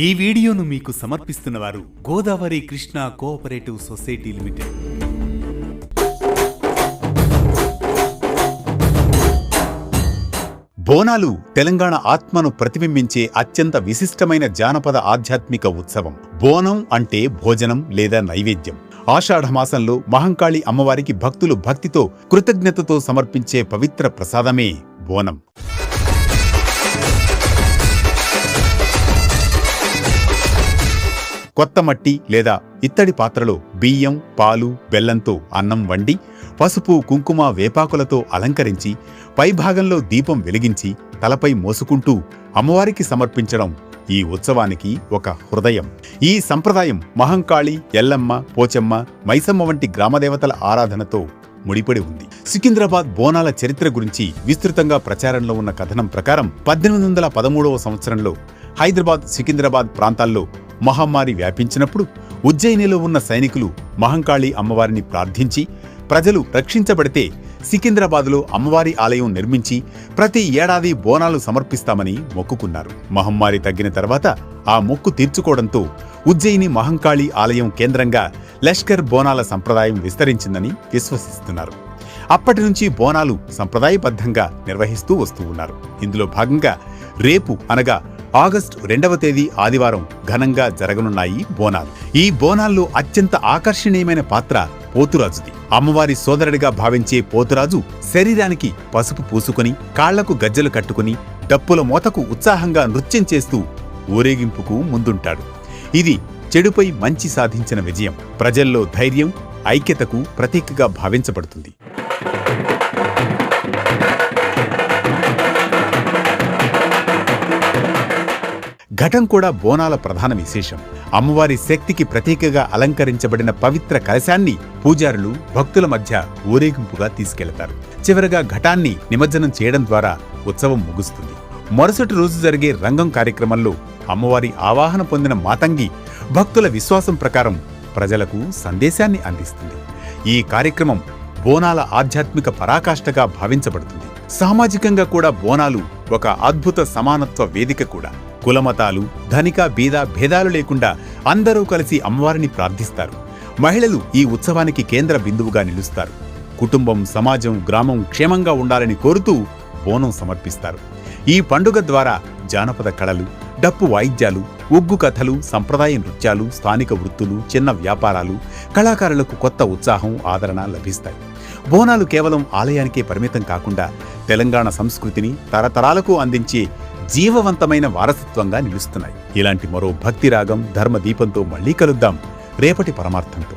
ఈ వీడియోను మీకు సమర్పిస్తున్నవారు Godavari Krishna cooperative society limited. Bonalu Telangana ఆత్మను ప్రతిబింబించే అత్యంత విశిష్టమైన జానపద ఆధ్యాత్మిక ఉత్సవం. బోనం అంటే భోజనం లేదా నైవేద్యం. ఆషాఢమాసంలో మహంకాళి అమ్మవారికి భక్తులు భక్తితో కృతజ్ఞతతో సమర్పించే పవిత్ర ప్రసాదమే బోనం. కొత్త మట్టి లేదా ఇత్తడి పాత్రలో బియ్యం, పాలు, బెల్లంతో అన్నం వండి పసుపు, కుంకుమ, వేపాకులతో అలంకరించి పైభాగంలో దీపం వెలిగించి తలపై మోసుకుంటూ అమ్మవారికి సమర్పించడం ఈ ఉత్సవానికి ఒక హృదయం. ఈ సంప్రదాయం మహంకాళి, ఎల్లమ్మ, పోచమ్మ, మైసమ్మ వంటి గ్రామదేవతల ఆరాధనతో ముడిపడి ఉంది. సికింద్రాబాద్ బోనాల చరిత్ర గురించి విస్తృతంగా ప్రచారంలో ఉన్న కథనం ప్రకారం 1813వ సంవత్సరంలో హైదరాబాద్, సికింద్రాబాద్ ప్రాంతాల్లో మహమ్మారి వ్యాపించినప్పుడు ఉజ్జయినిలో ఉన్న సైనికులు మహంకాళి అమ్మవారిని ప్రార్థించి ప్రజలు రక్షించబడితే సికింద్రాబాద్లో అమ్మవారి ఆలయం నిర్మించి ప్రతి ఏడాది బోనాలు సమర్పిస్తామని మొక్కుకున్నారు. మహమ్మారి తగ్గిన తర్వాత ఆ మొక్కు తీర్చుకోవడంతో ఉజ్జయిని మహంకాళి ఆలయం కేంద్రంగా లష్కర్ బోనాల సంప్రదాయం విస్తరించిందని విశ్వసిస్తున్నారు. అప్పటి నుంచి బోనాలు సంప్రదాయబద్ధంగా నిర్వహిస్తూ వస్తూ ఉన్నారు. ఇందులో భాగంగా రేపు అనగా ఆగస్టు 2వ తేదీ ఆదివారం ఘనంగా జరగనున్నాయి బోనాలు. ఈ బోనాల్లో అత్యంత ఆకర్షణీయమైన పాత్ర పోతురాజుది. అమ్మవారి సోదరుడిగా భావించే పోతురాజు శరీరానికి పసుపు పూసుకుని కాళ్లకు గజ్జలు కట్టుకుని డప్పుల మోతకు ఉత్సాహంగా నృత్యం చేస్తూ ఊరేగింపుకు ముందుంటాడు. ఇది చెడుపై మంచి సాధించిన విజయం, ప్రజల్లో ధైర్యం, ఐక్యతకు ప్రతీకగా భావించబడుతుంది. ఘటం కూడా బోనాల ప్రధాన విశేషం. అమ్మవారి శక్తికి ప్రతీకగా అలంకరించబడిన పవిత్ర కలశాన్ని పూజారులు భక్తుల మధ్య ఊరేగింపుగా తీసుకెళతారు. చివరగా ఘటాన్ని నిమజ్జనం చేయడం ద్వారా ఉత్సవం ముగుస్తుంది. మరుసటి రోజు జరిగే రంగం కార్యక్రమంలో అమ్మవారి ఆవాహన పొందిన మాతంగి భక్తుల విశ్వాసం ప్రకారం ప్రజలకు సందేశాన్ని అందిస్తుంది. ఈ కార్యక్రమం బోనాల ఆధ్యాత్మిక పరాకాష్ఠగా భావించబడుతుంది. సామాజికంగా కూడా బోనాలు ఒక అద్భుత సమానత్వ వేదిక కూడా. కులమతాలు, ధనిక, బీద భేదాలు లేకుండా అందరూ కలిసి అమ్మవారిని ప్రార్థిస్తారు. మహిళలు ఈ ఉత్సవానికి కేంద్ర బిందువుగా నిలుస్తారు. కుటుంబం, సమాజం, గ్రామం క్షేమంగా ఉండాలని కోరుతూ బోనం సమర్పిస్తారు. ఈ పండుగ ద్వారా జానపద కళలు, డప్పు వాయిద్యాలు, ఒగ్గు కథలు, సంప్రదాయ నృత్యాలు, స్థానిక వృత్తులు, చిన్న వ్యాపారాలు, కళాకారులకు కొత్త ఉత్సాహం, ఆదరణ లభిస్తాయి. బోనాలు కేవలం ఆలయానికే పరిమితం కాకుండా తెలంగాణ సంస్కృతిని తరతరాలకు అందించే జీవవంతమైన వారసత్వంగా నిలుస్తున్నాయి. ఇలాంటి మరో భక్తి రాగం, ధర్మ దీపంతో మళ్లీ కలుద్దాం రేపటి పరమార్థంతో.